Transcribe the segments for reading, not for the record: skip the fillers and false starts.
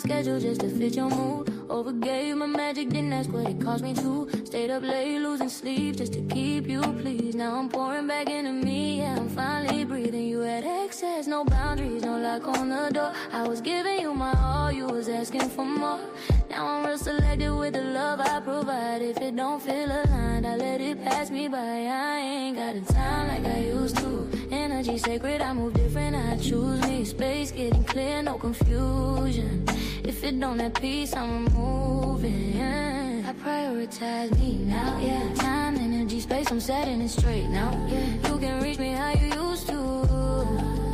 Schedule just to fit your mood. Overgave my magic, didn't ask what it cost me to. Stayed up late, losing sleep just to keep you pleased. Now I'm pouring back into me, yeah, I'm finally breathing. You had access, no boundaries, no lock on the door. I was giving you my all, you was asking for more. Now I'm real selective with the love I provide. If it don't feel aligned, I let it pass me by. I ain't got the time like I used to. Energy sacred, I move different, I choose me. Space getting clear, no confusion. If it don't have peace, I'm removing, yeah. I prioritize me now, yeah. Time, energy, space, I'm setting it straight now, yeah. You can reach me how you used to.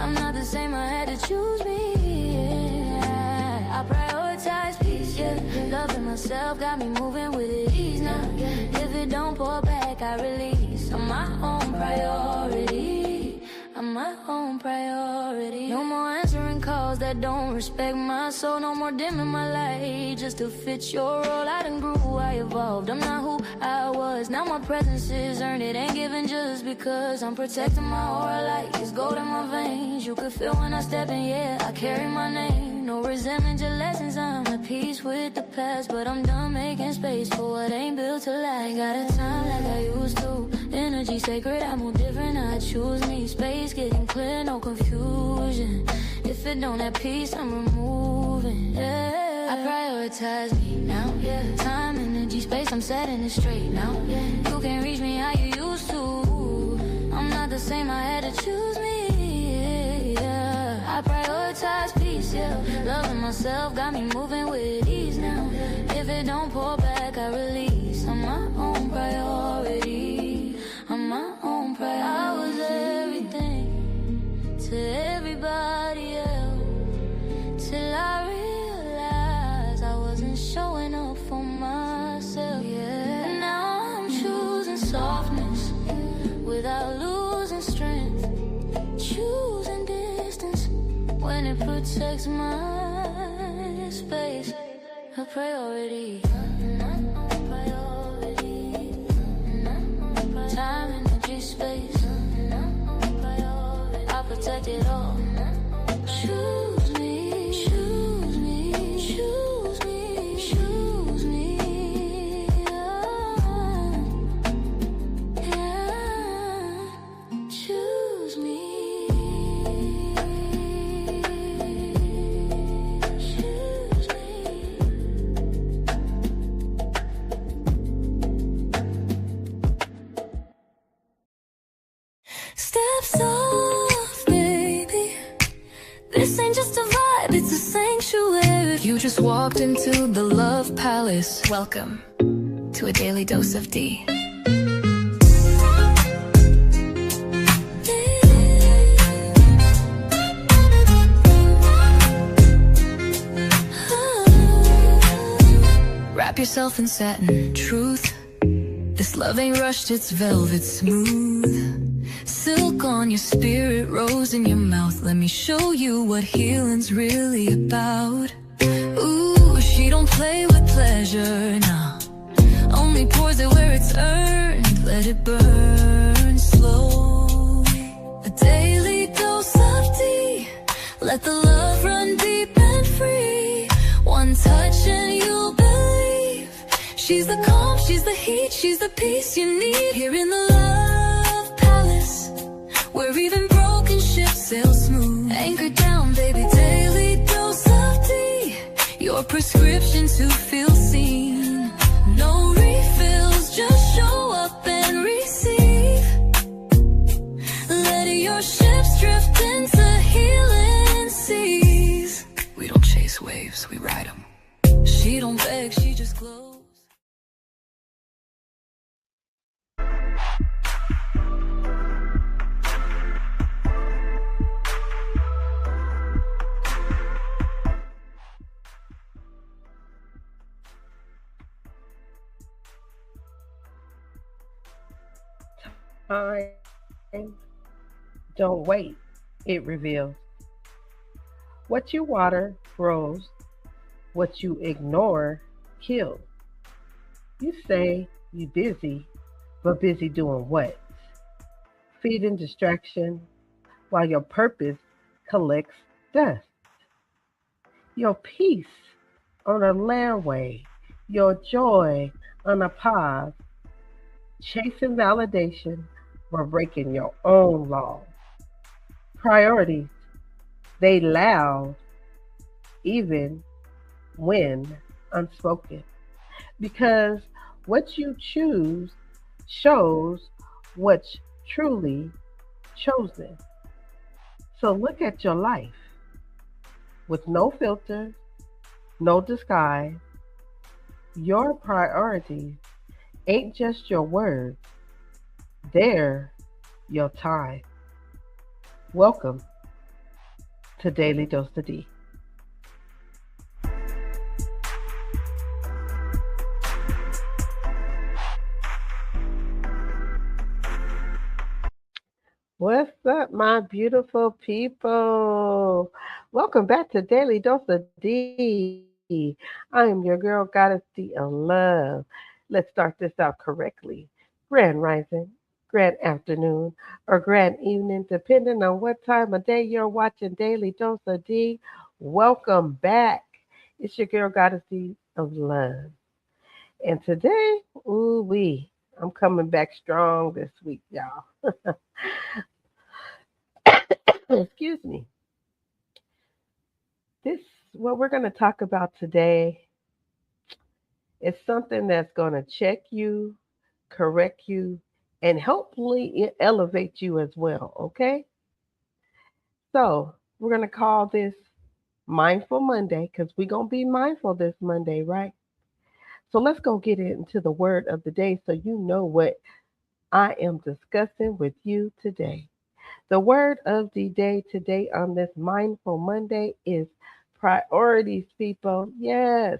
I'm not the same, I had to choose me, yeah. I prioritize peace, yeah. Loving myself got me moving with ease now, yeah. If it don't pour back, I release. I'm my own priority. I'm my own priority. No more answering calls that don't respect my soul. No more dimming my light just to fit your role. I done grew, I evolved, I'm not who I was. Now my presence is earned, it ain't given just because. I'm protecting my aura like it's gold in my veins. You could feel when I step in, yeah, I carry my name. No resentment, just lessons, I'm at peace with the past. But I'm done making space for what ain't built to last. Got a time like I used to. Energy sacred, I move different, I choose me. Space getting clear, no confusion. If it don't have peace, I'm removing, yeah. I prioritize me now, yeah. Time, energy, space, I'm setting it straight now, yeah. You can't reach me how you used to. I'm not the same, I had to choose me, yeah. I prioritize peace, yeah. Loving myself got me moving with ease now. If it don't pour back, I release. I'm my own priority. I'm my own priority. I was everything to everybody else, till I realized I wasn't showing up for myself, yeah. Now I'm choosing softness without losing strength, choosing distance when it protects my space. A priority. Time, energy, space, I protect it all. Choose me, choose me, choose me, choose me, yeah. Yeah. Choose me, choose me. Steps off, baby. This ain't just a vibe, it's a sanctuary. You just walked into the Love Palace. Welcome to a Daily Dose of Dee. Wrap yourself in satin, truth. This love ain't rushed, it's velvet smooth. Silk on your spirit, rose in your mouth. Let me show you what healing's really about. Ooh, she don't play with pleasure, nah. Only pours it where it's earned. Let it burn slow. A daily dose of Dee. Let the love run deep and free. One touch and you'll believe. She's the calm, she's the heat, she's the peace you need. Here in the Love Palace, where even broken ships sail smooth. Anchor down, baby, daily dose of Dee. Your prescription to feel seen. No refills, just show up and receive. Let your ships drift into healing seas. We don't chase waves, we ride them. She don't beg, she just glows. Time, don't wait, it reveals. What you water grows, what you ignore kills. You say you busy, but busy doing what? Feeding distraction while your purpose collects dust. Your peace on a landway, your joy on a pause, chasing validation or breaking your own laws. Priorities, they loud even when unspoken. Because what you choose shows what's truly chosen. So look at your life with no filter, no disguise. Your priorities ain't just your words, they're your time. Welcome to Daily Dose of Dee. What's up, my beautiful people? Welcome back to Daily Dose of Dee. I am your girl, Goddessdeeofluv. Let's start this out correctly. Grand rising, grand afternoon, or grand evening, depending on what time of day you're watching Daily Dose of Dee. Welcome back. It's your girl, Goddessy of Love. And today, ooh wee, I'm coming back strong this week, y'all. Excuse me. This, what we're going to talk about today is something that's going to check you, correct you, and hopefully elevate you as well, okay? So, we're going to call this Mindful Monday because we're going to be mindful this Monday, right? So, let's go get into the word of the day so you know what I am discussing with you today. The word of the day today on this Mindful Monday is priorities, people. Yes,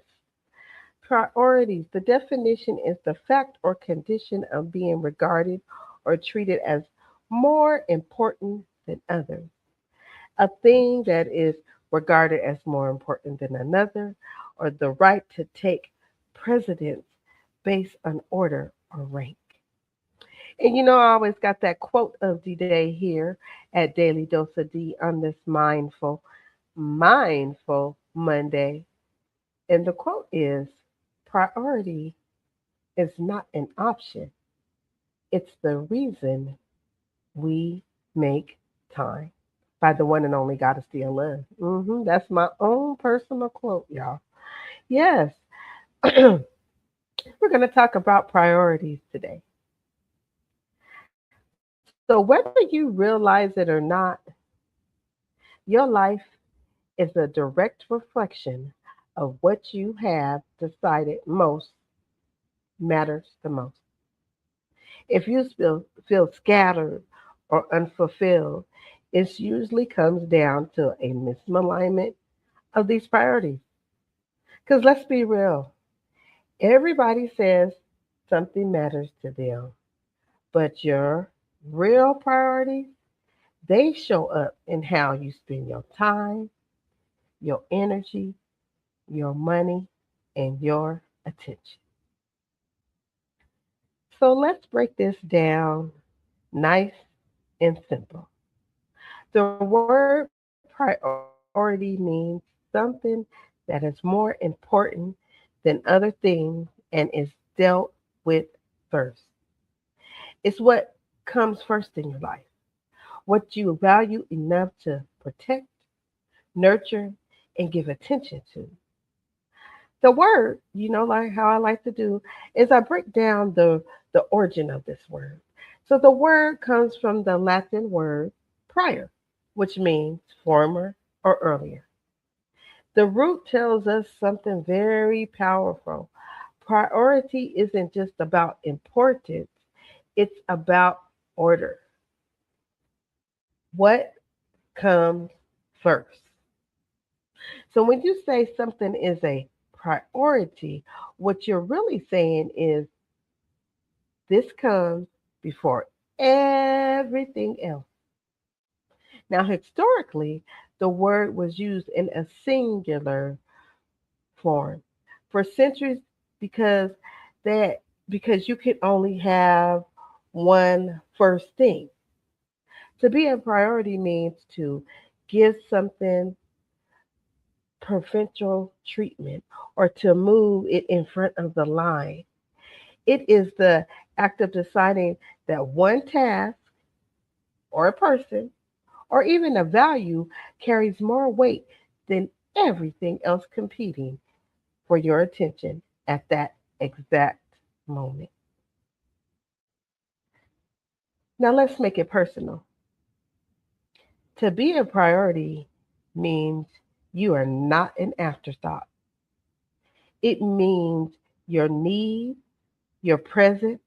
priorities. The definition is the fact or condition of being regarded or treated as more important than others. A thing that is regarded as more important than another, or the right to take precedence based on order or rank. And I always got that quote of the day here at Daily Dose of D on this mindful Monday. And the quote is priority is not an option, it's the reason we make time. By the one and only Goddess Love. That's my own personal quote, y'all. Yes, we're going to talk about priorities today. So, whether you realize it or not, your life is a direct reflection of what you have decided most matters the most. If you feel scattered or unfulfilled, it usually comes down to a misalignment of these priorities. Because let's be real, everybody says something matters to them, but your real priorities, they show up in how you spend your time, your energy, your money, and your attention. So let's break this down nice and simple. The word priority means something that is more important than other things and is dealt with first. It's what comes first in your life, what you value enough to protect, nurture, and give attention to. The word, like how I like to do, is I break down the origin of this word. So the word comes from the Latin word prior, which means former or earlier. The root tells us something very powerful. Priority isn't just about importance, it's about order. What comes first? So when you say something is a priority, what you're really saying is this comes before everything else. Now, historically, the word was used in a singular form for centuries because that because you could only have one first thing. To be a priority means to give something preferential treatment or to move it in front of the line. It is the act of deciding that one task or a person or even a value carries more weight than everything else competing for your attention at that exact moment. Now let's make it personal. To be a priority means you are not an afterthought. It means your need, your presence,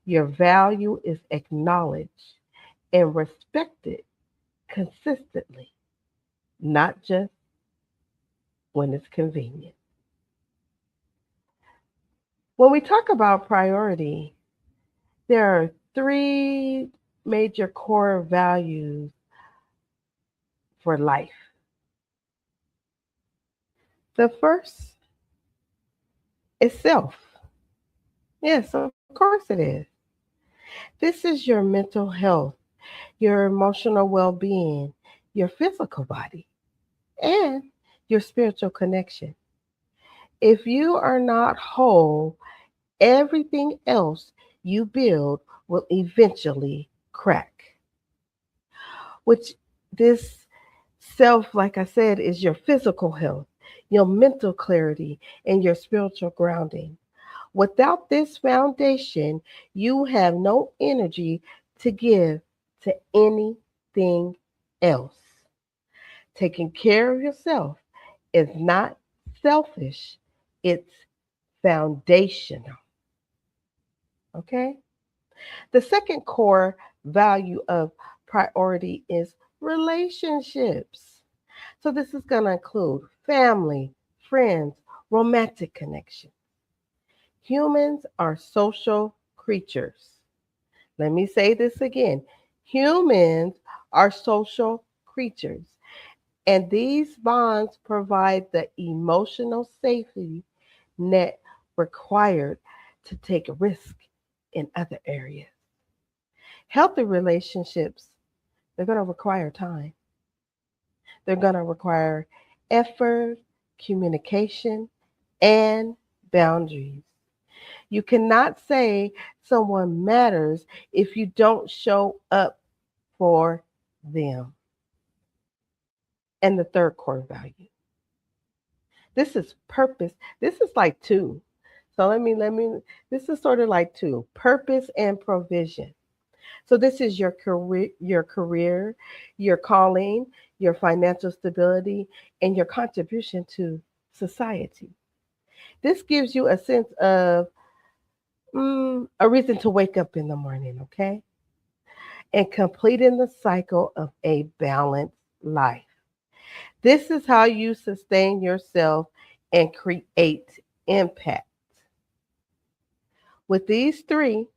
your value is acknowledged and respected consistently, not just when it's convenient. When we talk about priority, there are three major core values for life. The first is self. Yes, of course it is. This is your mental health, your emotional well being, your physical body, and your spiritual connection. If you are not whole, everything else you build will eventually crack. Which this self, like I said, is your physical health, your mental clarity, and your spiritual grounding. Without this foundation, you have no energy to give to anything else. Taking care of yourself is not selfish, it's foundational. Okay? The second core value of priority is relationships. So, this is going to include family, friends, romantic connection. Humans are social creatures. Let me say this again. Humans are social creatures, and these bonds provide the emotional safety net required to take risk in other areas. Healthy relationships, they're going to require time. They're going to require effort, communication, and boundaries. You cannot say someone matters if you don't show up for them. And the third core value. This is purpose. This is like two. So this is sort of like two. Purpose and provision. So this is your career, your calling, your financial stability, and your contribution to society. This gives you a sense of a reason to wake up in the morning, okay? And completing the cycle of a balanced life. This is how you sustain yourself and create impact. With these three,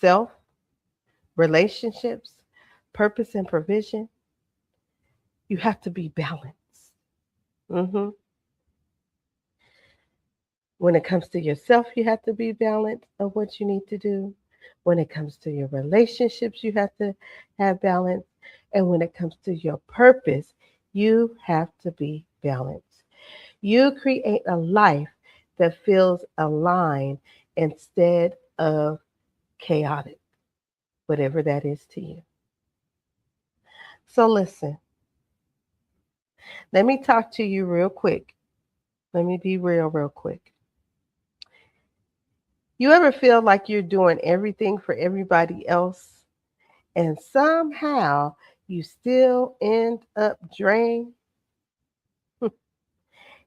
self, relationships, purpose, and provision, you have to be balanced. hmm When it comes to yourself, you have to be balanced of what you need to do. When it comes to your relationships, you have to have balance. And when it comes to your purpose, you have to be balanced. You create a life that feels aligned instead of chaotic, whatever that is to you. So, listen, let me talk to you real quick. Let me be real quick. You ever feel like you're doing everything for everybody else and somehow you still end up drained?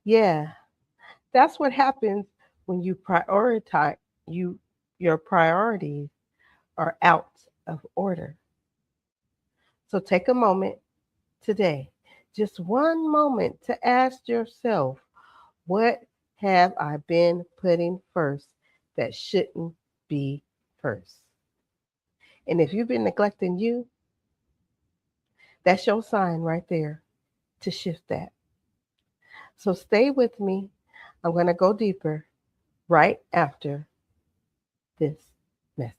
Yeah, that's what happens when you prioritize you your priorities are out of order. So take a moment today, just one moment to ask yourself, what have I been putting first that shouldn't be first? And if you've been neglecting you, that's your sign right there to shift that. So stay with me. I'm going to go deeper right after this message.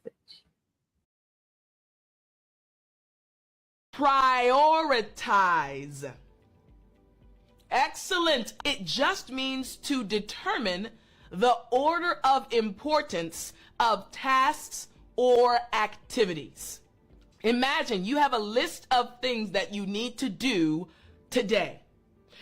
Prioritize. Excellent. It just means to determine the order of importance of tasks or activities. Imagine you have a list of things that you need to do today.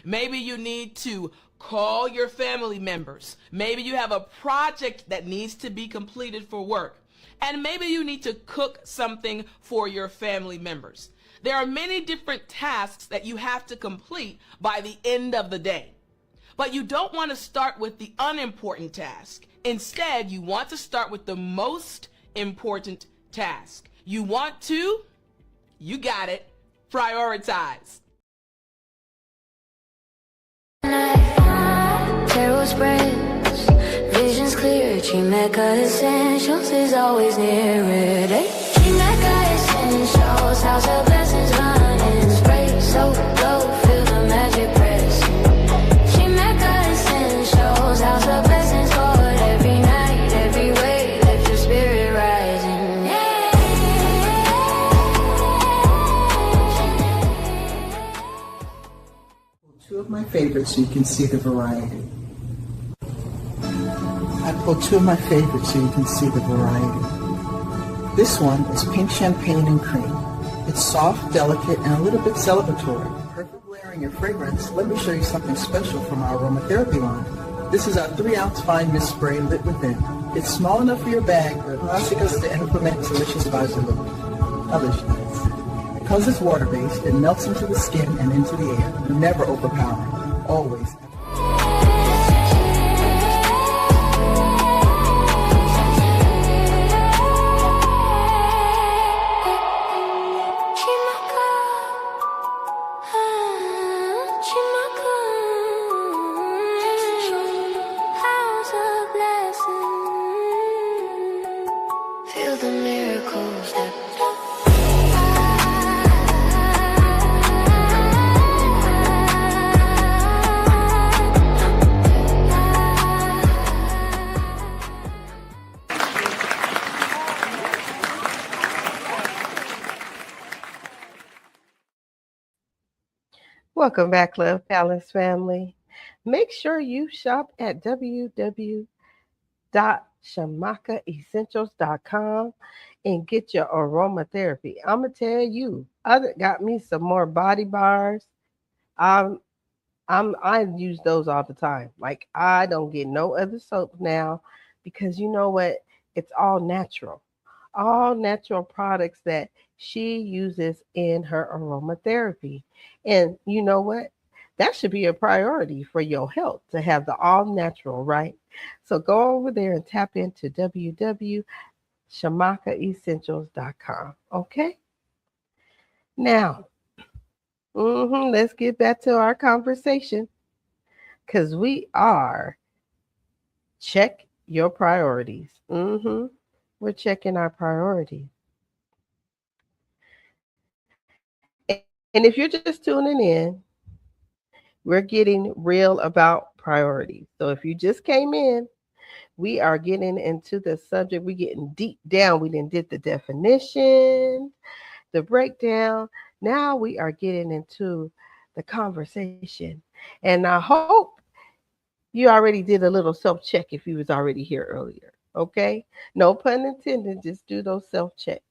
Maybe you need to call your family members. Maybe you have a project that needs to be completed for work. And maybe you need to cook something for your family members. There are many different tasks that you have to complete by the end of the day. But you don't want to start with the unimportant task. Instead, you want to start with the most important task. You want to, you got it, prioritize. Tarot spreads, visions clear. Chimeka Essentials is always near it. Chimeka Essentials, house of blessings running. Spray so low, feel the magic press. Chimeka Essentials, house of blessings, Lord. Every night, every way, lift your spirit rising. Two of my favorites so you can see the variety. I pulled two of my favorites so you can see the variety. This one is pink champagne and cream. It's soft, delicate, and a little bit celebratory. Perfect layering your fragrance. Let me show you something special from our aromatherapy line. This is our 3-ounce fine mist spray lit within. It's small enough for your bag, but asking us to implement delicious vibes of look. Delicious. Because it's water-based, it melts into the skin and into the air. Never overpowering. Always. Feel the miracles that Welcome back, Love Palace family. Make sure you shop at www.shamakaessentials.com and get your aromatherapy. I'm gonna tell you, I got me some more body bars. I'm I use those all the time. Like I don't get no other soap now because you know what? It's all natural products that she uses in her aromatherapy. And you know what? That should be a priority for your health to have the all natural, right? So go over there and tap into www.shamakaessentials.com. Okay? Now, let's get back to our conversation because we are check your priorities. We're checking our priorities. And if you're just tuning in, we're getting real about priorities. So if you just came in, we are getting into the subject. We're getting deep down. We did the definition, the breakdown. Now we are getting into the conversation. And I hope you already did a little self-check if you was already here earlier. Okay? No pun intended. Just do those self-checks.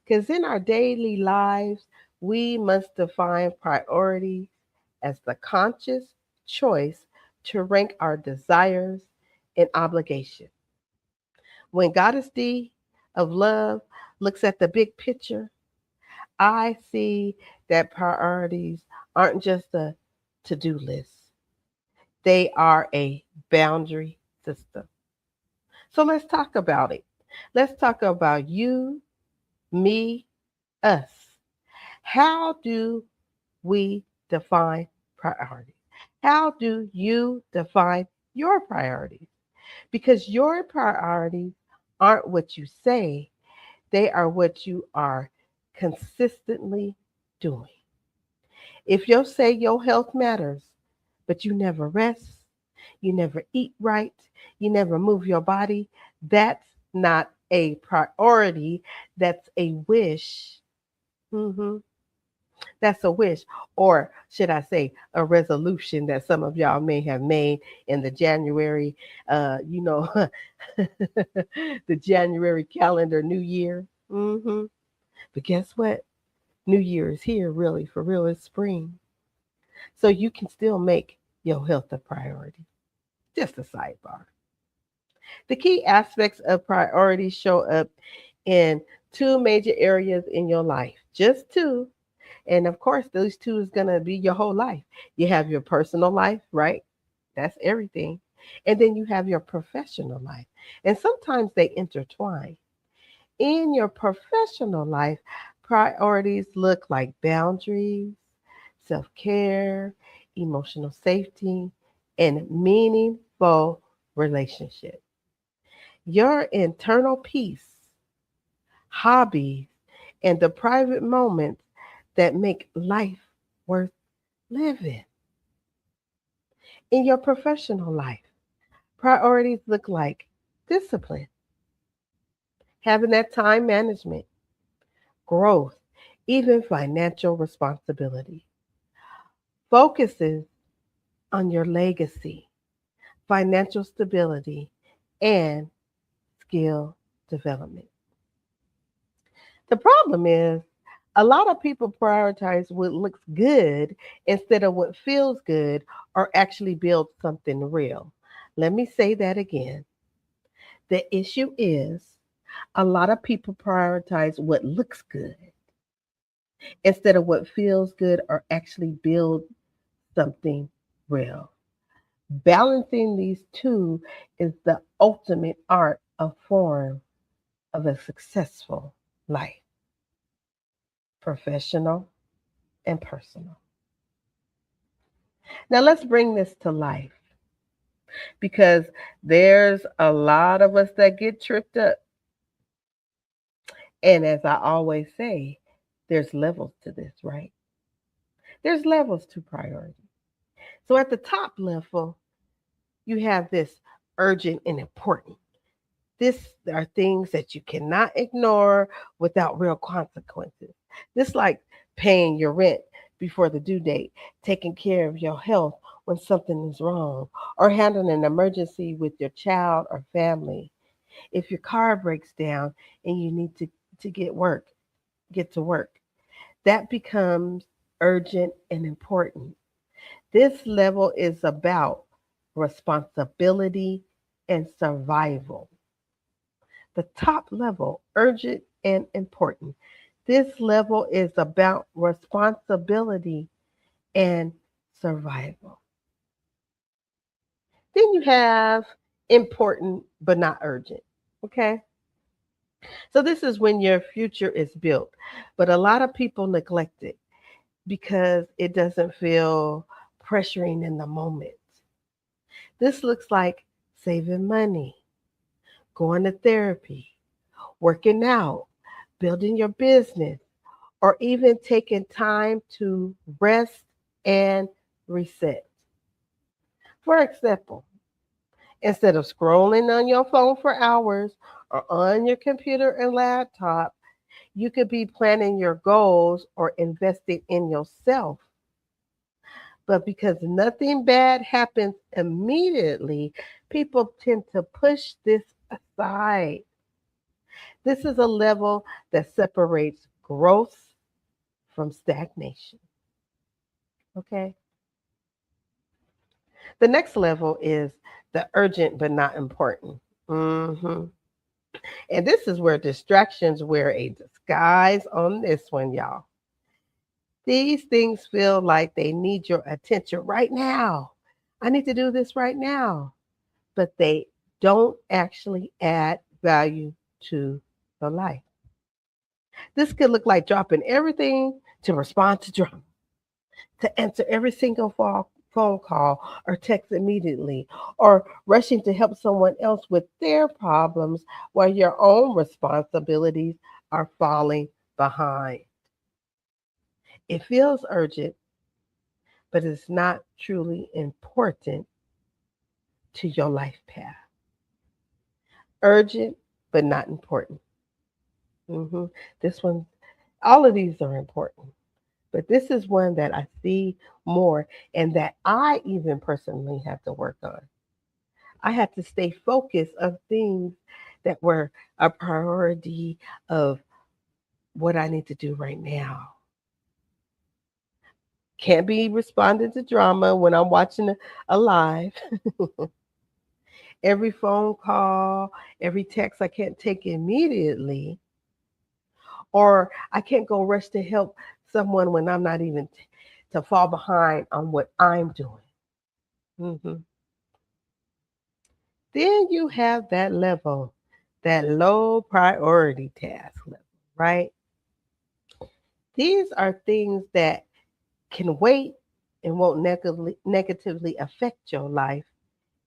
Because in our daily lives, we must define priorities as the conscious choice to rank our desires and obligation. When Goddess Dee of Love looks at the big picture, I see that priorities aren't just a to-do list. They are a boundary system. So let's talk about it. Let's talk about you, me, us. How do we define priorities? How do you define your priorities? Because your priorities aren't what you say, They are what you are consistently doing. If you say your health matters, but you never rest, you never eat right, you never move your body, that's not a priority. That's a wish. Mhm. That's a wish. Or should I say a resolution that some of y'all may have made in the January, you know, the January calendar new year. But guess what? New Year is here, really, for real. It's spring. So you can still make your health a priority. Just a sidebar. The key aspects of priorities show up in two major areas in your life. Just two. And of course, those two is going to be your whole life. You have your personal life, right? That's everything. And then you have your professional life. And sometimes they intertwine. In your professional life, priorities look like boundaries, self care, emotional safety, and meaningful relationships. Your internal peace, hobbies, and the private moments that make life worth living. In your professional life, priorities look like discipline, having that time management, growth, even financial responsibility. Focuses on your legacy, financial stability, and skill development. The problem is a lot of people prioritize what looks good instead of what feels good or actually build something real. Let me say that again. The issue is a lot of people prioritize what looks good instead of what feels good or actually build something real. Balancing these two is the ultimate art of form of a successful life, professional and personal. Now let's bring this to life because there's a lot of us that get tripped up. And as I always say, there's levels to this, right? There's levels to priority. So at the top level, you have this urgent and important. This are things that you cannot ignore without real consequences. This like paying your rent before the due date, taking care of your health when something is wrong, or handling an emergency with your child or family. If your car breaks down and you need to get to work, that becomes urgent and important. This level is about responsibility and survival. The top level, urgent and important. This level is about responsibility and survival. Then you have important but not urgent. Okay. So this is when your future is built, but a lot of people neglect it because it doesn't feel pressuring in the moment. This looks like saving money, going to therapy, working out, building your business, or even taking time to rest and reset. For example, instead of scrolling on your phone for hours or on your computer and laptop, you could be planning your goals or investing in yourself. But because nothing bad happens immediately, people tend to push this aside. This is a level that separates growth from stagnation. Okay. The next level is the urgent but not important. hmm And this is where distractions wear a disguise on this one, y'all. These things feel like they need your attention right now. I need to do this right now. But they don't actually add value to the life. This could look like dropping everything to respond to drama, to answer every single phone call or text immediately, or rushing to help someone else with their problems while your own responsibilities are falling behind. It feels urgent, but it's not truly important to your life path. Urgent, but not important. This one, all of these are important, but this is one that I see more and that I even personally have to work on. I had to stay focused on things that were a priority of what I need to do right now. Can't be responding to drama when I'm watching a live. Every phone call, every text I can't take immediately. Or I can't go rush to help someone when I'm not even to fall behind on what I'm doing. Then you have that level, that low priority task level, right? These are things that can wait and won't negatively affect your life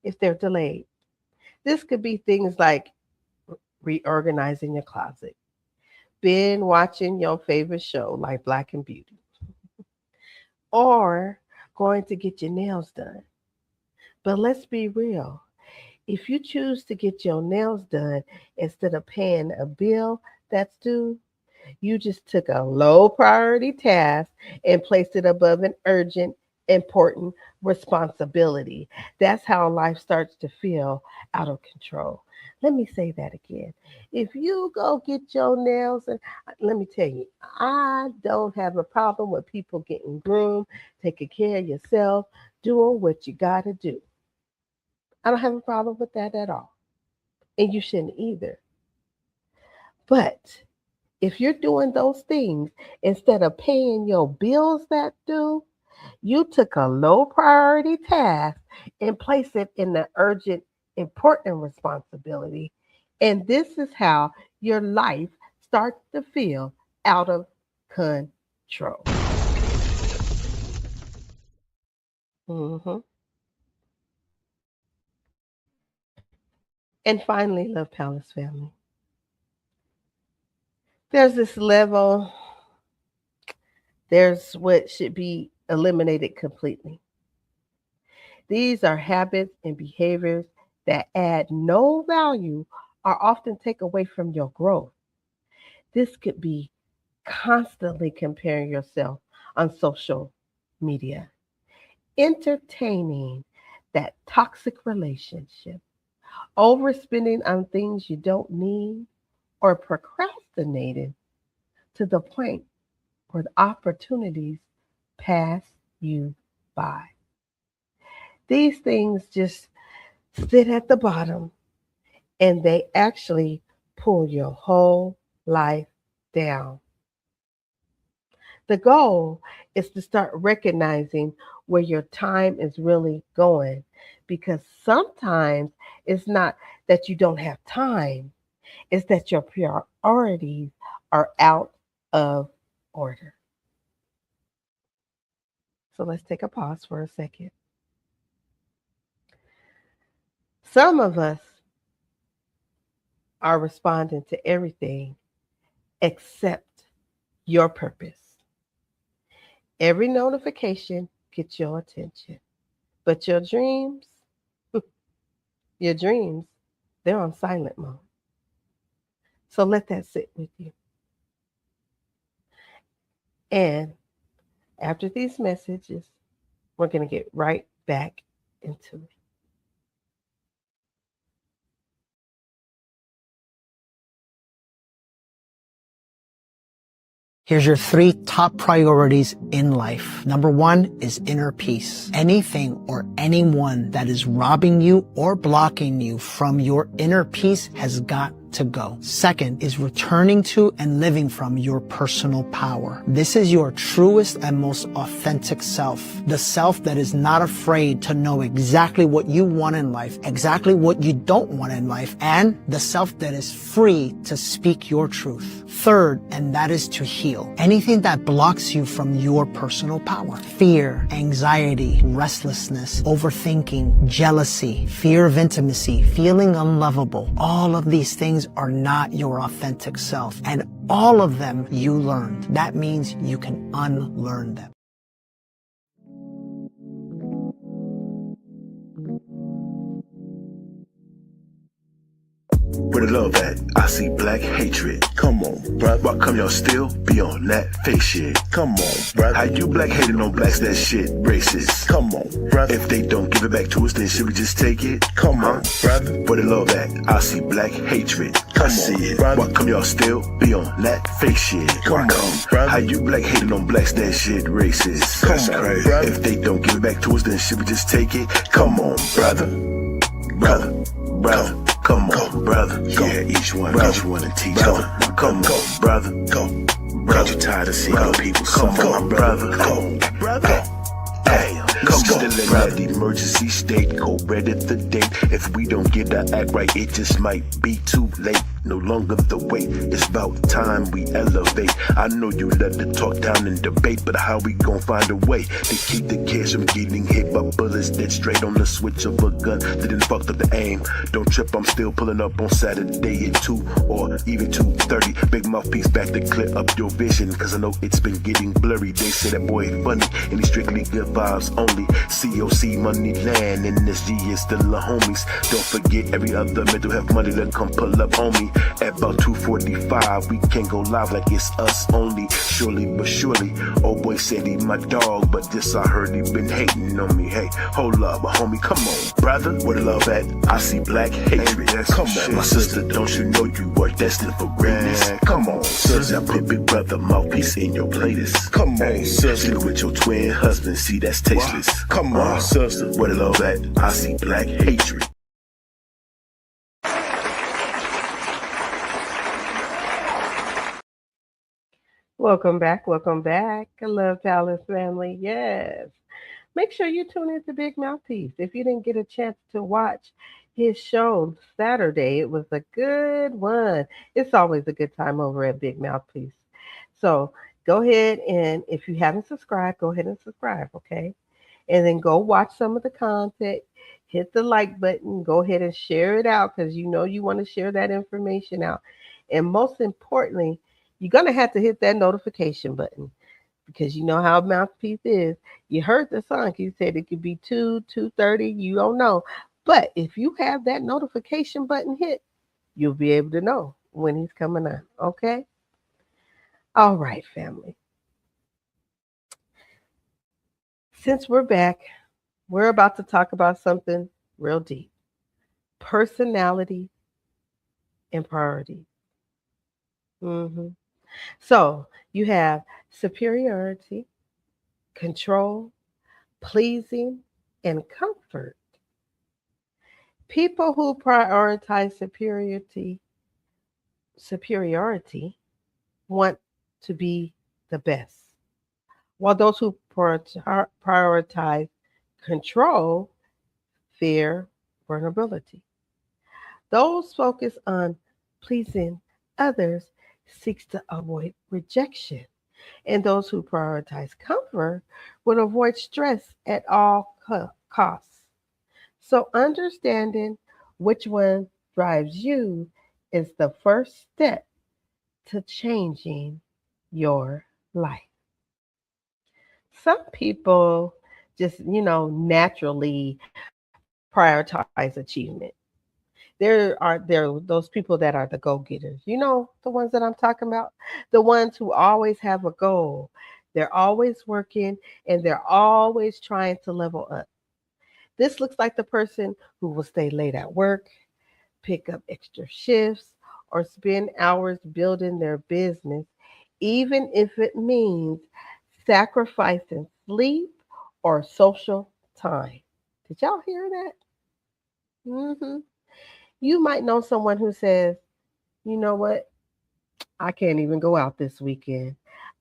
if they're delayed. This could be things like reorganizing your closet, binge watching your favorite show like Black and Beauty, or going to get your nails done. But let's be real. If you choose to get your nails done instead of paying a bill that's due, you just took a low priority task and placed it above an urgent, important responsibility. That's how life starts to feel out of control. Let me say that again. If you go get your nails, and let me tell you, I don't have a problem with people getting groomed, taking care of yourself, doing what you got to do. I don't have a problem with that at all. And you shouldn't either. But if you're doing those things instead of paying your bills that due, you took a low priority task and placed it in the urgent, important responsibility. And this is how your life starts to feel out of control. And finally, Love Palace family, there's this level, there's what should be eliminated completely. These are habits and behaviors that add no value or often take away from your growth. This could be constantly comparing yourself on social media, entertaining that toxic relationship, overspending on things you don't need, or procrastinating to the point where the opportunities pass you by. These things just sit at the bottom and they actually pull your whole life down. The goal is to start recognizing where your time is really going, because sometimes it's not that you don't have time, it's that your priorities are out of order. So let's take a pause for a second. Some of us are responding to everything except your purpose. Every notification gets your attention, but your dreams, they're on silent mode. So let that sit with you. And after these messages, we're going to get right back into it. Here's your 3 top priorities in life. Number 1 is inner peace. Anything or anyone that is robbing you or blocking you from your inner peace has got to go. Second is returning to and living from your personal power. This is your truest and most authentic self. The self that is not afraid to know exactly what you want in life, exactly what you don't want in life, and the self that is free to speak your truth. Third, and that is to heal anything that blocks you from your personal power. Fear, anxiety, restlessness, overthinking, jealousy, fear of intimacy, feeling unlovable. All of these things these are not your authentic self. And all of them you learned. That means you can unlearn them. Where the love at? I see black hatred. Come on, bruh. Why come y'all still be on that fake shit? Come on, bruh. How you black hating on blacks? That shit racist. Come on, bruh. If they don't give it back to us, then should we just take it? Come on, brother. Where the love at? I see black hatred. I see it. Brother. Why come y'all still be on that fake shit? Come on, brother. How you black hating on blacks? That shit racist. Come on, crazy. Brother. If they don't give it back to us, then should we just take it? Come on, brother. Brother. Brother. Come on, brother. Go. Yeah, each one and teach brother. One. Come on, brother. Go. Brother. You tired of seeing other people suffer, my brother. Go, brother. Hey, come on, still in that emergency state. Go ready the date. If we don't get our act right, it just might be too late. No longer the wait, it's about time we elevate. I know you love to talk down and debate, but how we gon' find a way to keep the kids from getting hit by bullets dead straight on the switch of a gun that didn't fucked up the aim? Don't trip, I'm still pulling up on Saturday at 2 or even 2:30. Big mouthpiece back to clear up your vision, cause I know it's been getting blurry. They say that boy funny and he's strictly good vibes only. COC money land and this G is still the homies. Don't forget every other mental health money that come pull up on me. At about 2:45, we can't go live like it's us only. Surely but surely, old boy said he my dog, but this I heard he been hating on me. Hey, hold up, homie, come on, brother. Where the love at? I see black hatred. Come on, my sister, don't you know you are destined for greatness? Come on, sister, I put big brother mouthpiece in your playlist. Come on, sister, sleep with your twin husband, see that's tasteless. Come on, sister, where the love at? I see black hatred. Welcome back. Love Palace family. Yes. Make sure you tune into Big Mouthpiece. If you didn't get a chance to watch his show Saturday, it was a good one. It's always a good time over at Big Mouthpiece. So go ahead and if you haven't subscribed, go ahead and subscribe, okay? And then go watch some of the content. Hit the like button. Go ahead and share it out because you know you want to share that information out. And most importantly, you're going to have to hit that notification button because you know how Mouthpiece is. You heard the song. He said it could be 2:30. You don't know. But if you have that notification button hit, you'll be able to know when he's coming on. Okay? All right, family. Since we're back, we're about to talk about something real deep. Personality and priority. So you have superiority, control, pleasing, and comfort. People who prioritize superiority want to be the best, while those who prioritize control fear vulnerability. Those focused on pleasing others seeks to avoid rejection, and those who prioritize comfort would avoid stress at all costs. So understanding which one drives you is the first step to changing your life. Some people just, naturally prioritize achievement. There are those people that are the go-getters. You know, the ones that I'm talking about? The ones who always have a goal. They're always working and they're always trying to level up. This looks like the person who will stay late at work, pick up extra shifts, or spend hours building their business, even if it means sacrificing sleep or social time. Did y'all hear that? hmm You might know someone who says, you know what? I can't even go out this weekend.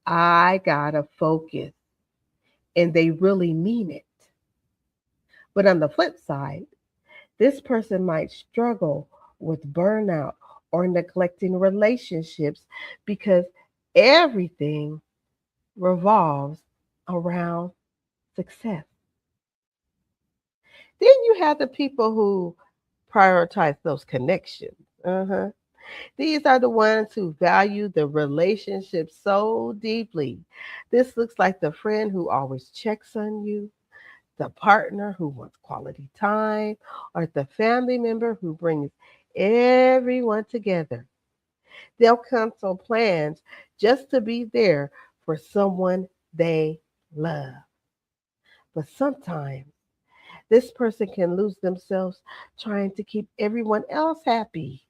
I gotta focus. And they really mean it. But on the flip side, this person might struggle with burnout or neglecting relationships because everything revolves around success. Then you have the people who prioritize those connections. These are the ones who value the relationship so deeply. This looks like the friend who always checks on you, the partner who wants quality time, or the family member who brings everyone together. They'll cancel plans just to be there for someone they love. But sometimes this person can lose themselves trying to keep everyone else happy.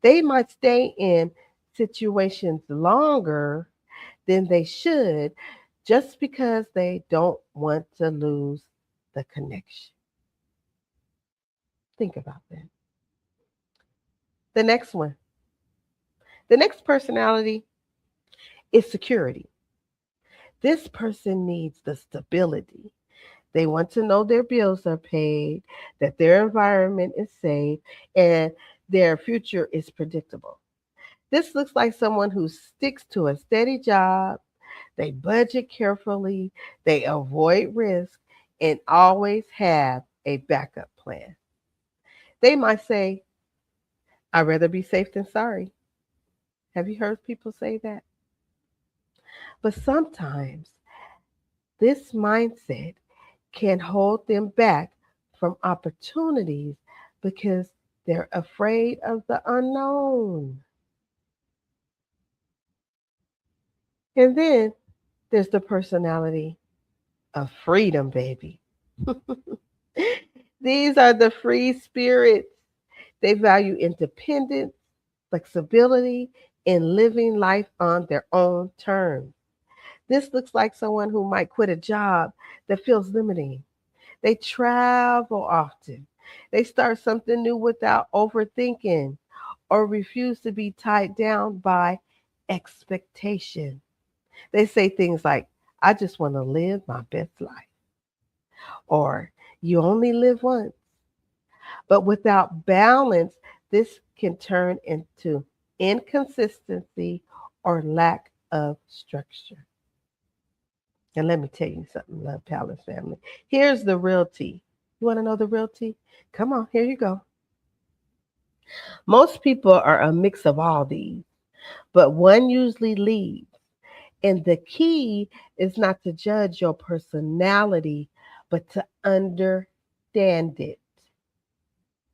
They might stay in situations longer than they should just because they don't want to lose the connection. Think about that. The next one. The next personality is security. This person needs the stability. They want to know their bills are paid, that their environment is safe, and their future is predictable. This looks like someone who sticks to a steady job, they budget carefully, they avoid risk, and always have a backup plan. They might say, I'd rather be safe than sorry. Have you heard people say that? But sometimes this mindset can hold them back from opportunities because they're afraid of the unknown. And then there's the personality of freedom, baby. These are the free spirits. They value independence, flexibility, and living life on their own terms. This looks like someone who might quit a job that feels limiting. They travel often. They start something new without overthinking or refuse to be tied down by expectation. They say things like, I just want to live my best life, or you only live once. But without balance, this can turn into inconsistency or lack of structure. And let me tell you something, Love Palace family. Here's the real tea. You want to know the real tea? Come on, here you go. Most people are a mix of all these, but one usually leads. And the key is not to judge your personality, but to understand it.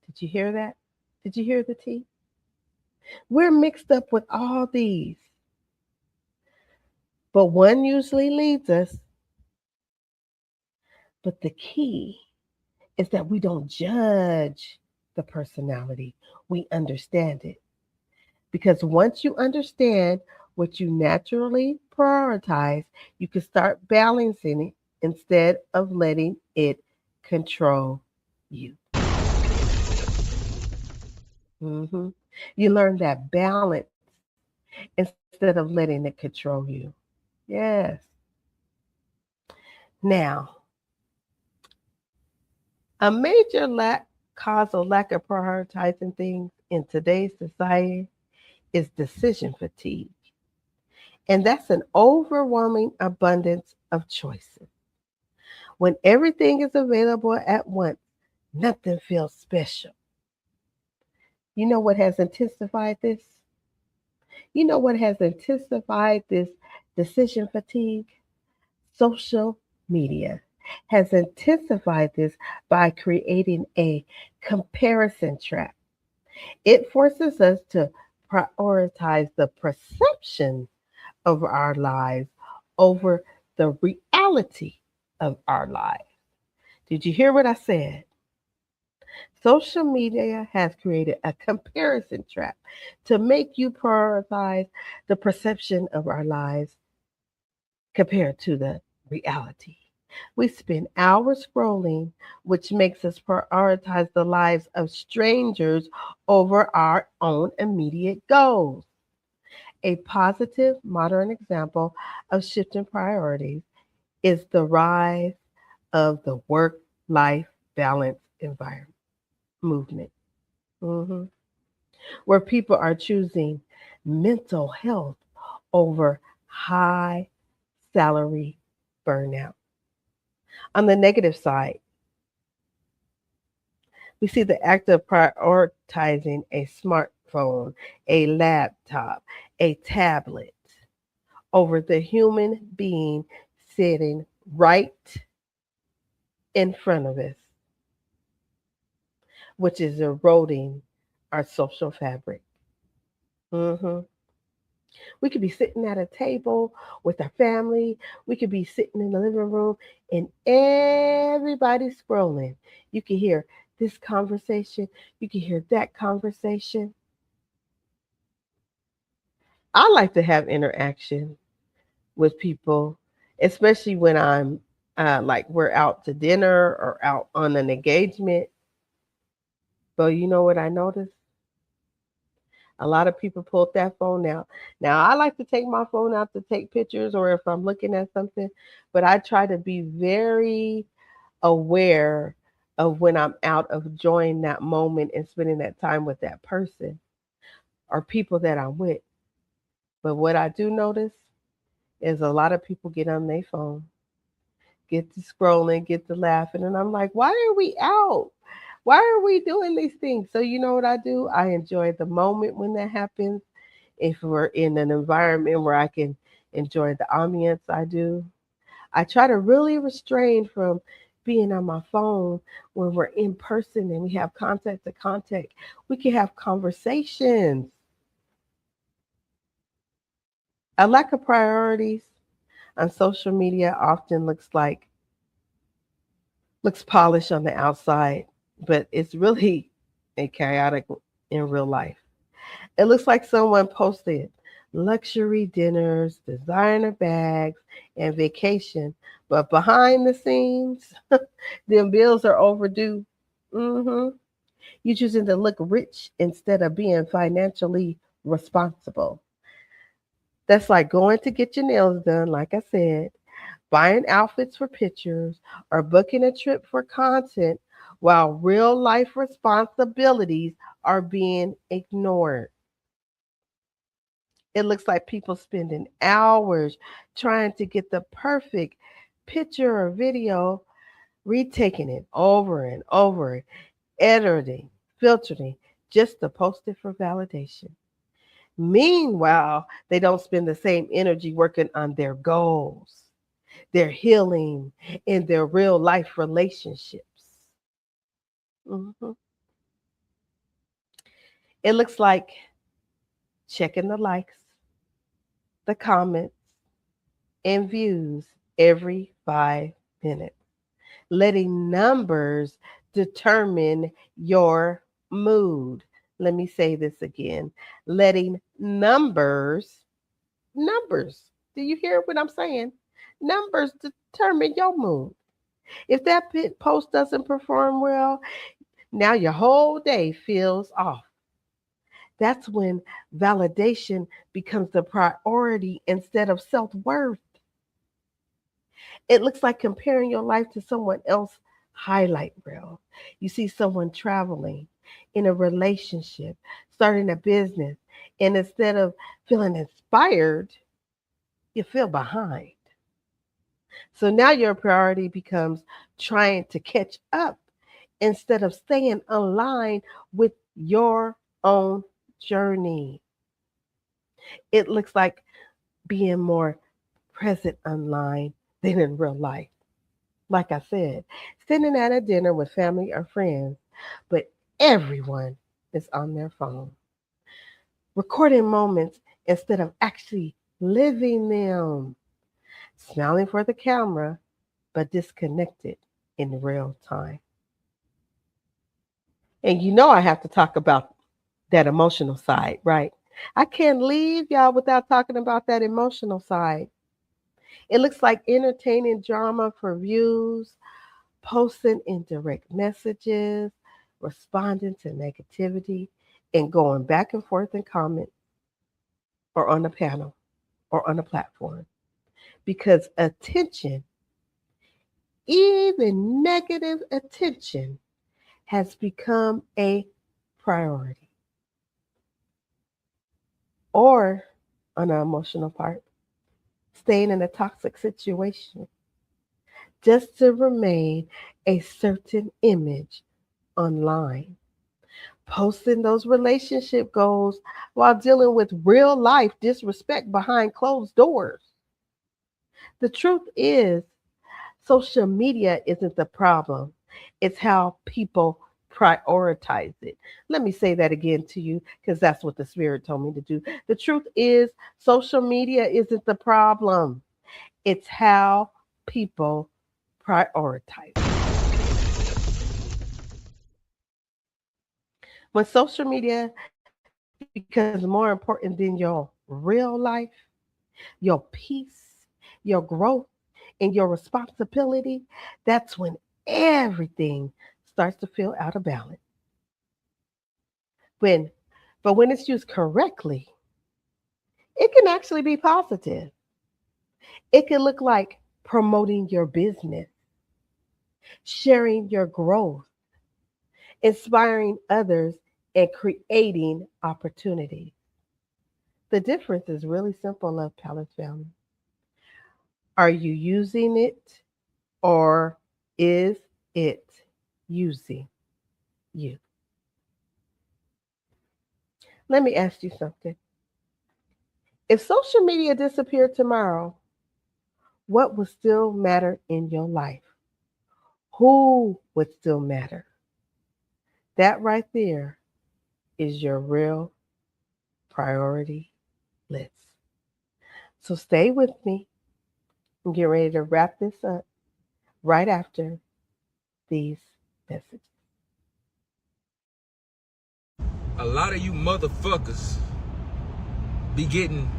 Did you hear that? Did you hear the tea? We're mixed up with all these, but one usually leads us. But the key is that we don't judge the personality, we understand it. Because once you understand what you naturally prioritize, you can start balancing it instead of letting it control you. Mhm. You learn that balance instead of letting it control you. Yes. Now, a major cause of lack of prioritizing things in today's society is decision fatigue. And that's an overwhelming abundance of choices. When everything is available at once, nothing feels special. You know what has intensified this? You know what has intensified this decision fatigue? Social media has intensified this by creating a comparison trap. It forces us to prioritize the perception of our lives over the reality of our lives. Did you hear what I said? Social media has created a comparison trap to make you prioritize the perception of our lives compared to the reality. We spend hours scrolling, which makes us prioritize the lives of strangers over our own immediate goals. A positive modern example of shifting priorities is the rise of the work life balance environment movement, mhm, where people are choosing mental health over high salary burnout. On the negative side, we see the act of prioritizing a smart smartphone, a laptop, a tablet over the human being sitting right in front of us, which is eroding our social fabric. hmm We could be sitting at a table with our family. We could be sitting in the living room and everybody's scrolling. You can hear this conversation. You can hear that conversation. I like to have interaction with people, especially when I'm like we're out to dinner or out on an engagement. But you know what I noticed? A lot of people pulled that phone out. Now, I like to take my phone out to take pictures or if I'm looking at something, but I try to be very aware of when I'm out of enjoying that moment and spending that time with that person or people that I'm with. But what I do notice is a lot of people get on their phone, get to scrolling, get to laughing, and I'm like, why are we out? Why are we doing these things? So you know what I do? I enjoy the moment when that happens. If we're in an environment where I can enjoy the ambience, I do. I try to really restrain from being on my phone when we're in person and we have contact to contact. We can have conversations. A lack of priorities on social media often looks polished on the outside, but it's really a chaotic in real life. It looks like someone posted luxury dinners, designer bags, and vacation, but behind the scenes, them bills are overdue. hmm You choosing to look rich instead of being financially responsible. That's like going to get your nails done, like I said, buying outfits for pictures, or booking a trip for content while real life responsibilities are being ignored. It looks like people spending hours trying to get the perfect picture or video, retaking it over and over, editing, filtering, just to post it for validation. Meanwhile, they don't spend the same energy working on their goals, their healing, and their real life relationships. Mhm. It looks like checking the likes, the comments, and views every 5 minutes, letting numbers determine your mood. Let me say this again. Letting numbers, do you hear what I'm saying? Numbers determine your mood. If that post doesn't perform well, now your whole day feels off. That's when validation becomes the priority instead of self worth. It looks like comparing your life to someone else's highlight reel. You see someone traveling, in a relationship, starting a business, and instead of feeling inspired, you feel behind. So now your priority becomes trying to catch up instead of staying aligned with your own journey. It looks like being more present online than in real life. Like I said, sitting at a dinner with family or friends, but everyone is on their phone, recording moments instead of actually living them, smiling for the camera, but disconnected in real time. And you know, I have to talk about that emotional side, right? I can't leave y'all without talking about that emotional side. It looks like entertaining drama for views, posting indirect messages, responding to negativity, and going back and forth in comments or on a panel or on a platform. Because attention, even negative attention, has become a priority. Or on an emotional part, staying in a toxic situation just to remain a certain image online. posting those relationship goals while dealing with real life disrespect behind closed doors. The truth is, social media isn't the problem. It's how people prioritize it. Let me say that again to you because that's what the Spirit told me to do. The truth is, social media isn't the problem. It's how people prioritize it. When social media becomes more important than your real life, your peace, your growth, and your responsibility, that's when everything starts to feel out of balance. When, but when it's used correctly, it can actually be positive. It can look like promoting your business, sharing your growth, inspiring others, and creating opportunities. The difference is really simple, Love Palace family. Are you using it or is it using you? Let me ask you something. If social media disappeared tomorrow, what would still matter in your life? Who would still matter? That right there is your real priority list. So stay with me and get ready to wrap this up right after these messages. A lot of you motherfuckers be getting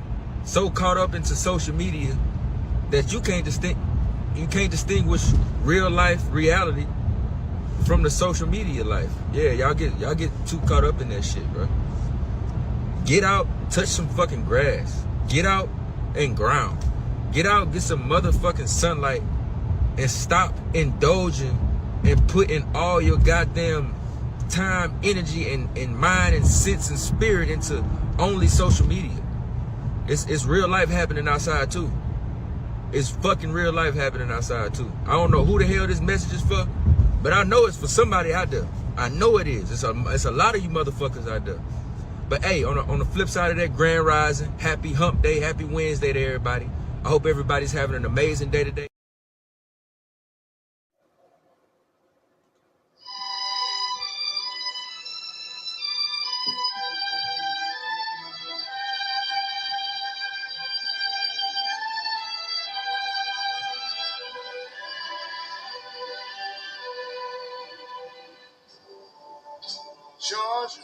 so caught up into social media that you can't distinguish real life reality from the social media life. Yeah, y'all get too caught up in that shit, bro. Get out, touch some fucking grass. Get out and ground. Get out, get some motherfucking sunlight, and stop indulging and putting all your goddamn time, energy, and mind and sense and spirit into only social media. It's real life happening outside too. It's fucking real life happening outside too. I don't know who the hell this message is for, but I know it's for somebody out there. I know it is. It's a lot of you motherfuckers out there. But hey, on the flip side of that, Grand Rising, happy hump day, happy Wednesday to everybody. I hope everybody's having an amazing day today. Georgia,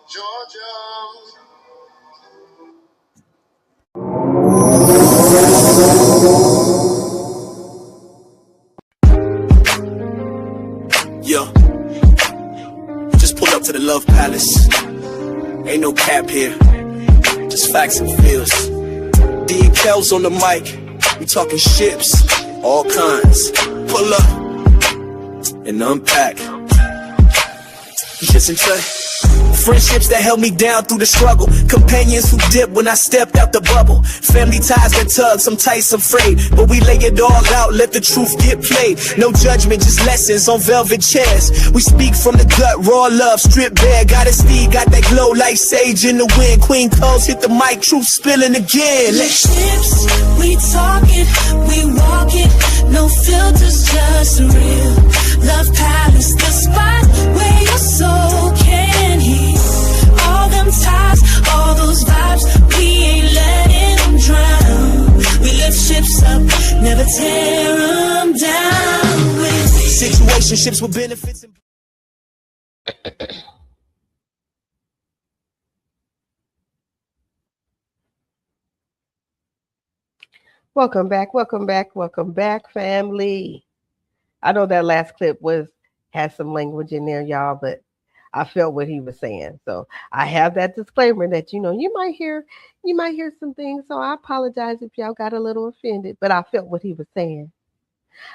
Georgia. Yeah, just pull up to the Love Palace. Ain't no cap here, just facts and feels. D. Kells on the mic, we talking ships, all kinds. Pull up and unpack. Listen to friendships that held me down through the struggle. Companions who dipped when I stepped out the bubble. Family ties that tug, some tight, some frayed. But we lay it all out, let the truth get played. No judgment, just lessons on velvet chairs. We speak from the gut, raw love, stripped bare. Goddessdeef, got that glow like sage in the wind. Queen Coles hit the mic, truth spilling again. Ships, we talking, we walking. No filters, just real. Love Palace, the spot where your soul can heal. All them ties, all those vibes, we ain't letting them drown. We lift ships up, never tear them down. With Situationships with benefits and Welcome back, family. I know that last clip had some language in there, y'all, but I felt what he was saying. So I have that disclaimer that you might hear some things. So I apologize if y'all got a little offended, but I felt what he was saying.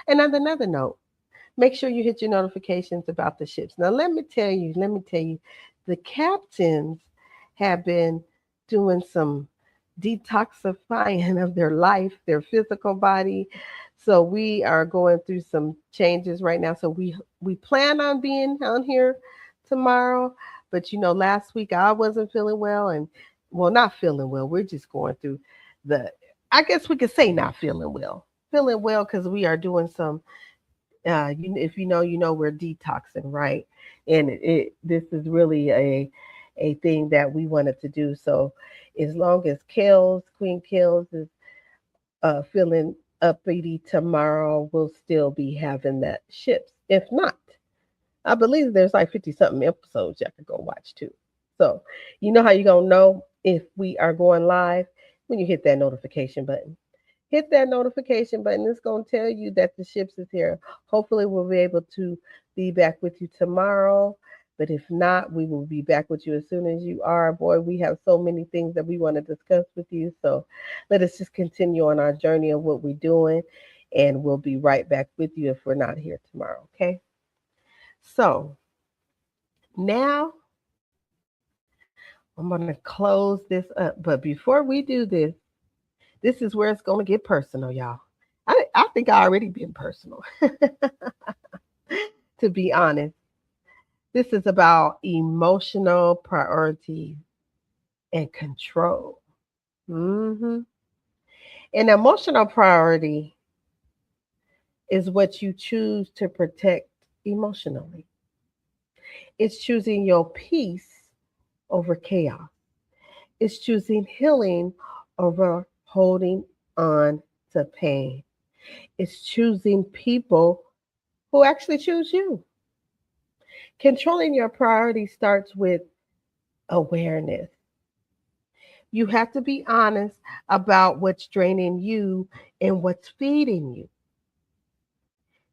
And on another note, make sure you hit your notifications about the ships. Now let me tell you, the captains have been doing some detoxifying of their life, their physical body, So we are going through some changes right now. So we plan on being on here tomorrow, but last week I wasn't feeling well, and well, not feeling well. We're just going through the. I guess we could say not feeling well. Feeling well because we are doing some. If we're detoxing, right? And this is really a thing that we wanted to do. So as long as Queen Kels is feeling uppity tomorrow, we'll still be having that ships. If not, I believe there's like 50 something episodes you could go watch too. So you know how you're gonna know if we are going live when you hit that notification button. Hit that notification button. It's going to tell you that the ships is here. Hopefully, we'll be able to be back with you tomorrow. But if not, we will be back with you as soon as you are. Boy, we have so many things that we want to discuss with you. So let us just continue on our journey of what we're doing. And we'll be right back with you if we're not here tomorrow. Okay? So now I'm going to close this up. But before we do this, this is where it's going to get personal, y'all. I think I already been personal, to be honest. This is about emotional priority and control. An emotional priority is what you choose to protect emotionally. It's choosing your peace over chaos. It's choosing healing over holding on to pain. It's choosing people who actually choose you. Controlling your priorities starts with awareness. You have to be honest about what's draining you and what's feeding you.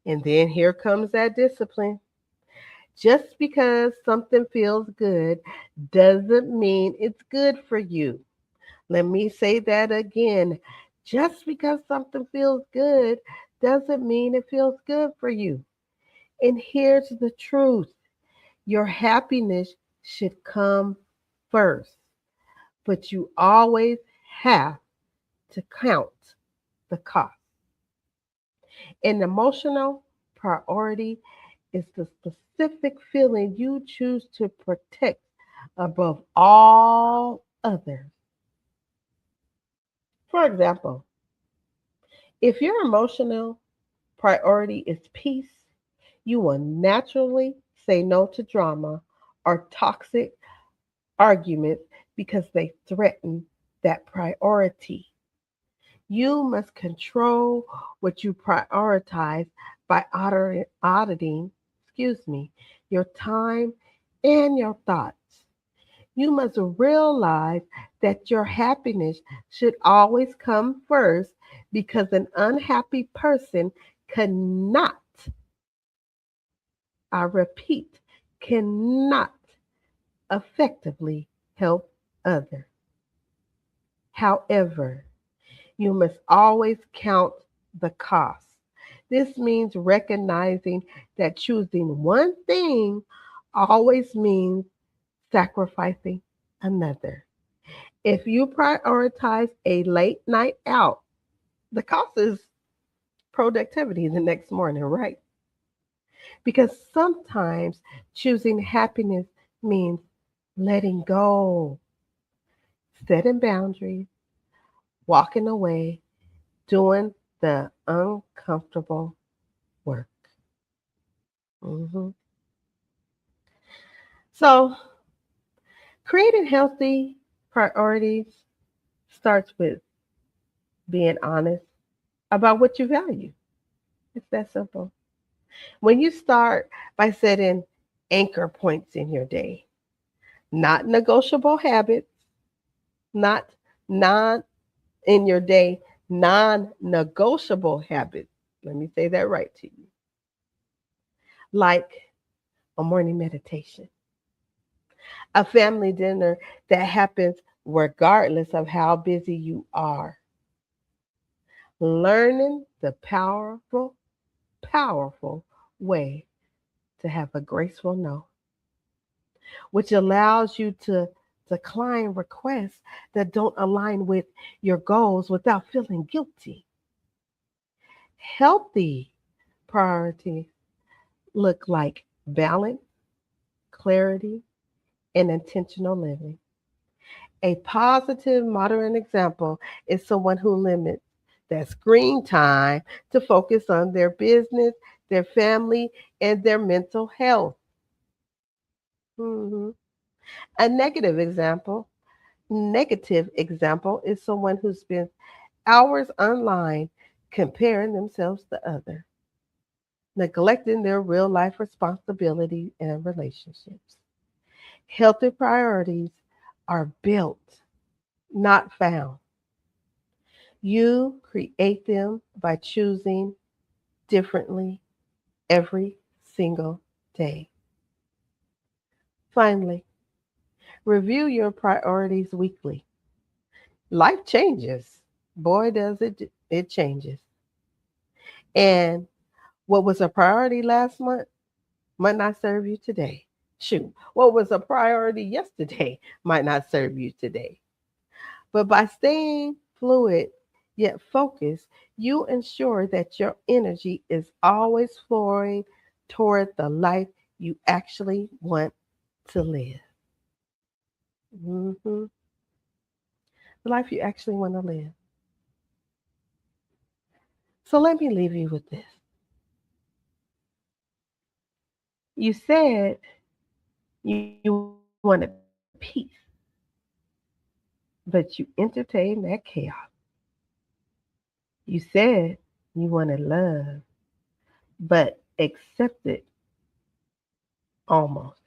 And then here comes that discipline. Just because something feels good doesn't mean it's good for you. Let me say that again. Just because something feels good doesn't mean it feels good for you. And here's the truth. Your happiness should come first, but you always have to count the cost. An emotional priority is the specific feeling you choose to protect above all others. For example, if your emotional priority is peace, you will naturally say no to drama or toxic arguments because they threaten that priority. You must control what you prioritize by auditing, your time and your thoughts. You must realize that your happiness should always come first because an unhappy person cannot, I repeat, cannot effectively help others. However, you must always count the cost. This means recognizing that choosing one thing always means sacrificing another. If you prioritize a late night out, the cost is productivity the next morning, right? Because sometimes choosing happiness means letting go, setting boundaries, walking away, doing the uncomfortable work. Mhm. So, creating healthy priorities starts with being honest about what you value. It's that simple. When you start by setting anchor points in your day, not negotiable habits, not non in your day, non-negotiable habits. Let me say that right to you. Like a morning meditation, a family dinner that happens regardless of how busy you are. Learning the powerful way to have a graceful no, which allows you to decline requests that don't align with your goals without feeling guilty. Healthy priorities look like balance, clarity, and intentional living. A positive modern example is someone who limits their screen time to focus on their business, their family, and their mental health. Mhm. A negative example is someone who spends hours online comparing themselves to others, neglecting their real life responsibilities and relationships. Healthy priorities are built, not found. You create them by choosing differently every single day. Finally, review your priorities weekly. Life changes. Boy, does it changes. And what was a priority last month might not serve you today. Shoot, what was a priority yesterday might not serve you today. But by staying fluid yet focused, you ensure that your energy is always flowing toward the life you actually want to live. The life you actually want to live. So let me leave you with this. You said you wanted peace, but you entertained that chaos. You said you wanted love, but accepted almost.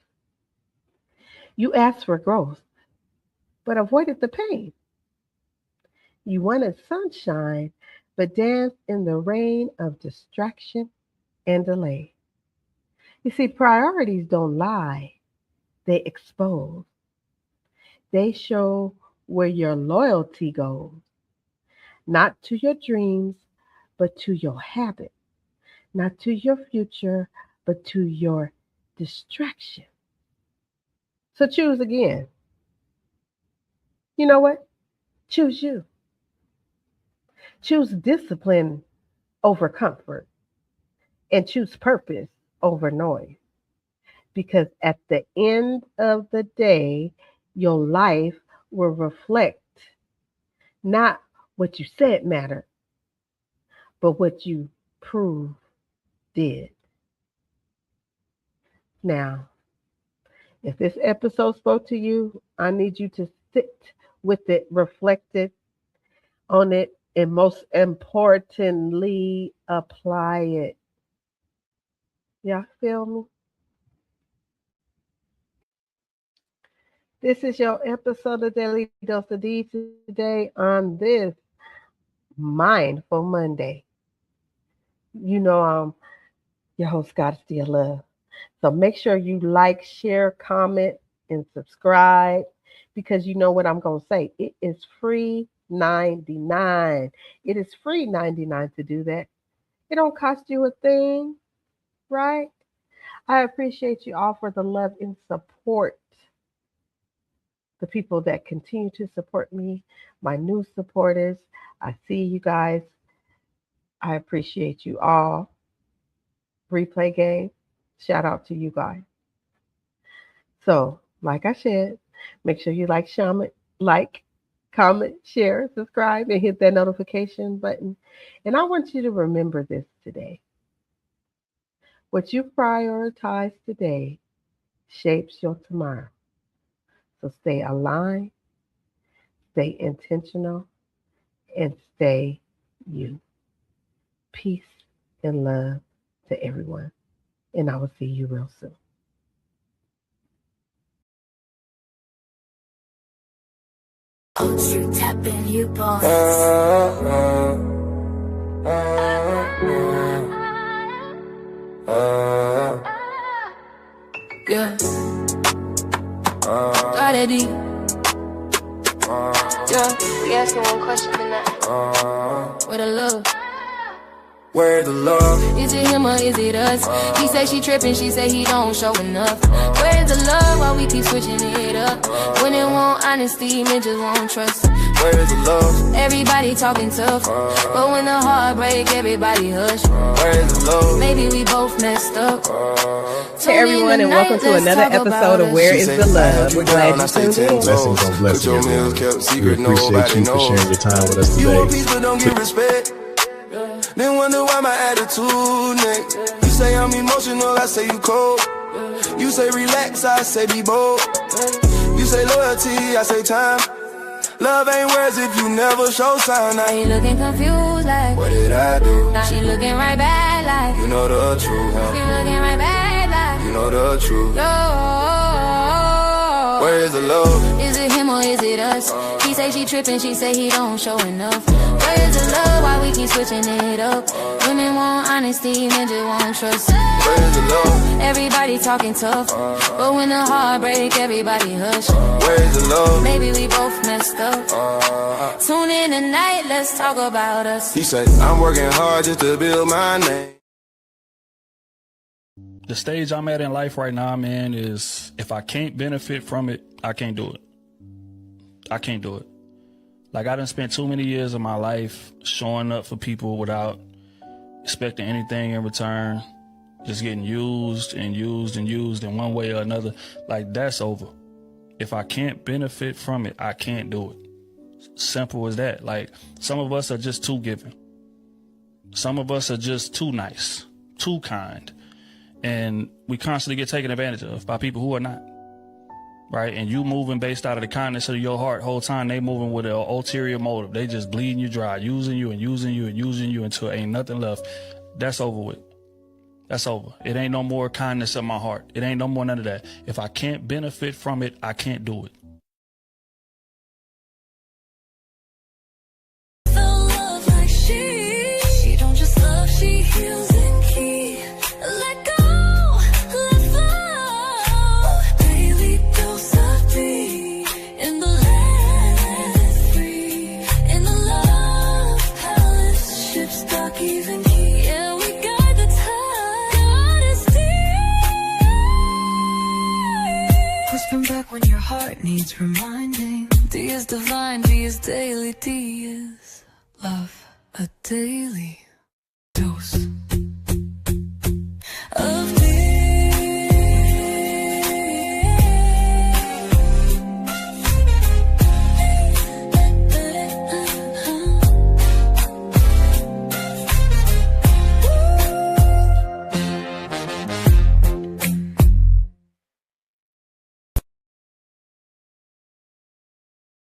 You asked for growth, but avoided the pain. You wanted sunshine, but danced in the rain of distraction and delay. You see, priorities don't lie, they expose. They show where your loyalty goes, not to your dreams, but to your habit, not to your future, but to your distraction. So choose again. You know what? Choose you. Choose discipline over comfort and choose purpose over noise. Because at the end of the day, your life will reflect not what you said mattered, but what you proved did. Now, if this episode spoke to you, I need you to sit with it, reflect it on it, and most importantly, apply it. Y'all feel me? This is your episode of Daily Dose of Dee today on this Mindful Monday. You know I'm your host, Goddessdeeofluv. So make sure you like, share, comment, and subscribe because you know what I'm going to say. It is free 99. It is free 99 to do that. It don't cost you a thing, right? I appreciate you all for the love and support. The people that continue to support me, my new supporters. I see you guys. I appreciate you all. Replay game, shout out to you guys. So, like I said, make sure you like, comment, share, subscribe, and hit that notification button. And I want you to remember this today. What you prioritize today shapes your tomorrow. So stay aligned, stay intentional, and stay you. Peace and love to everyone. And I will see you real soon. Oh, you tapping, you boss. Yeah. Goddessdeeofluv. Yeah, we asking one question tonight. What a love. Where's the love? Is it him or is it us? He say she tripping, she say he don't show enough. Where's the love while we keep switching it up? When it won't honesty, men just won't trust. Where's the love? Everybody talking tough, but when the heart break, everybody hush. Where's the love? Maybe we both messed up. Hey everyone, and welcome to another episode of Where is the Love? We're glad you tuned in. Blessings on blessings. We appreciate you for sharing your time with us You want today. peace but don't give respect. Then wonder why my attitude next. You say I'm emotional, I say you cold. You say relax, I say be bold. You say loyalty, I say time. Love ain't words if you never show sign. Now you looking confused like, what did I do? now she looking right back like, You know the truth, huh? she looking right back like, You know the truth. yo. Where is the love? Is it him or is it us? He say she tripping, she say he don't show enough. Where is the love while we keep switching it up? Women want honesty, men just want trust. Where is the love? Everybody talking tough, but when the heart break, everybody hush. Where is the love? Maybe we both messed up. Tune in tonight, let's talk about us. He said, I'm working hard just to build my name. The stage I'm at in life right now, man, is if I can't benefit from it, I can't do it. I can't do it. Like, I done spent too many years of my life showing up for people without expecting anything in return, just getting used and used and used in one way or another. Like, that's over. If I can't benefit from it, I can't do it. Simple as that. Like, some of us are just too giving. Some of us are just too nice, too kind. And we constantly get taken advantage of by people who are not. Right? And you moving based out of the kindness of your heart whole time, they moving with an ulterior motive. They just bleeding you dry, using you and using you and using you until ain't nothing left. That's over with. That's over. It ain't no more kindness in my heart. It ain't no more none of that. If I can't benefit from it, I can't do it. Love like she don't just love, she heals and keeps. Let go, let flow. Daily dose of Dee in the land free. In the love palace, ships dock even key. Yeah, we got the time. Goddessdeeofluv. Whispering back when your heart needs reminding. Dee is divine, Dee is daily, Dee is love, a daily dose.